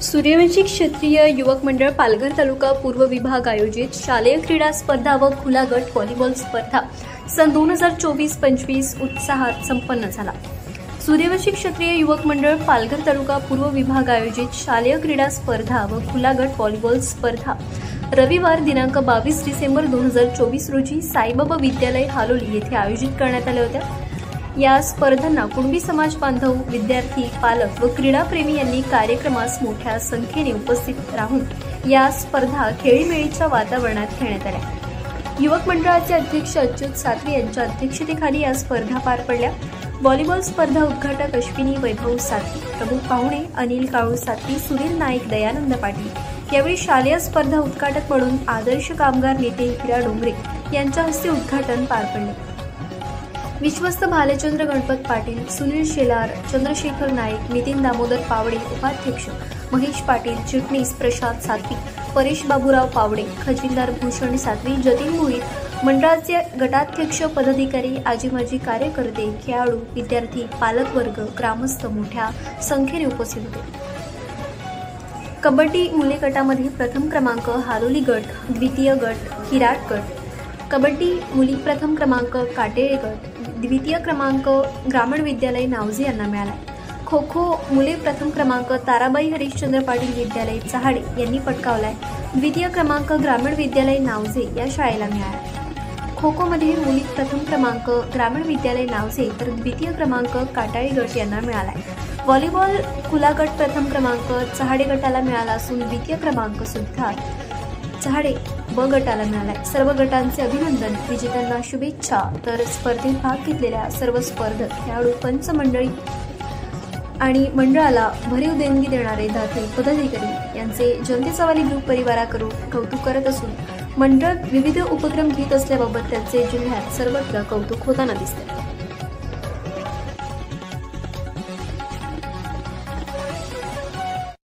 सूर्यवंशी क्षत्रिय युवक मंडळ पालघर तालुका पूर्व विभाग आयोजित शालेय क्रीडा स्पर्धा व खुला गट व्हॉलीबॉल स्पर्धा सन 2024-25 उत्साहात संपन्न झाला। सूर्यवंशी क्षत्रिय युवक मंडळ पालघर तालुका पूर्व विभाग आयोजित शालेय क्रीडा स्पर्धा व खुला गट व्हॉलीबॉल स्पर्धा रविवार दिनांक 22 डिसेंबर 2024 रोजी साईबाबा विद्यालय हालोली येथे आयोजित करण्यात आल्या होत्या। या स्पर्धांना कुणबी समाज बांधव, विद्यार्थी, पालक व क्रीडाप्रेमी यांनी कार्यक्रमास मोठ्या संख्येने उपस्थित राहून या स्पर्धा खेळीमेळीच्या वातावरणात खेळण्यात आल्या। युवक मंडळाचे अध्यक्ष अच्युत सातवी यांच्या अध्यक्षतेखाली या स्पर्धा पार पडल्या। व्हॉलीबॉल स्पर्धा उद्घाटक अश्विनी वैभव सातवी, प्रमुख पाहुणे अनिल काळू सातवी, सुनील नाईक, दयानंद पाटील। यावेळी शालेय स्पर्धा उद्घाटक म्हणून आदर्श कामगार नेते हिरा डोंगरे यांच्या हस्ते उद्घाटन पार पडले। विश्वस्त भालचंद्र गणपत पाटील, सुनील शेलार, चंद्रशेखर नाईक, नितीन दामोदर पावडे उपाध्यक्ष, महेश पाटील चिटणीस, प्रशांत सातवी, परेश बाबूराव पावडे, खजिनदार भूषण सातवी, जतीन भोईर मंडळाचे गटाध्यक्ष, पदाधिकारी, आजी-माजी कार्यकर्ते, खेळाडू, विद्यार्थी, पालकवर्ग, ग्रामस्थ मोठ्या संख्येने उपस्थित होते। कबड्डी मुले गटामध्ये प्रथम क्रमांक हालोली गट, द्वितीय गट हिराट गट, कबड्डी मुली प्रथम क्रमांक काटेळे गट, द्वितीय क्रमांक ग्रामीण विद्यालय नावजे यांना मिळाला। खो खो मुले प्रथम क्रमांक ताराबाई हरिश्चंद्र पाटील विद्यालय चहाडे यांनी पटकावलाय। द्वितीय क्रमांक ग्रामीण विद्यालय नावजे या शाळेला मिळाला। खो खो मध्ये मुली प्रथम क्रमांक ग्रामीण विद्यालय नावजे तर द्वितीय क्रमांक काटाळी गट यांना मिळालाय। व्हॉलीबॉल खुला गट प्रथम क्रमांक चहाडे गटाला मिळाला असून द्वितीय क्रमांक सुद्धा चहाडे ब गटाला मिळालाय। सर्व गटांचे अभिनंदन, विजेत्यांना शुभेच्छा। तर स्पर्धेत भाग घेतलेल्या सर्व स्पर्धक, खेळाडू, पंच मंडळी आणि मंडळाला भरीव देणगी देणारे दाते, पदाधिकारी यांचे जनतेचा वाली ग्रुप परिवाराकडून कौतुक करत असून मंडळ विविध उपक्रम घेत असल्याबाबत त्यांचे जिल्ह्यात सर्वत्र कौतुक होताना दिसते।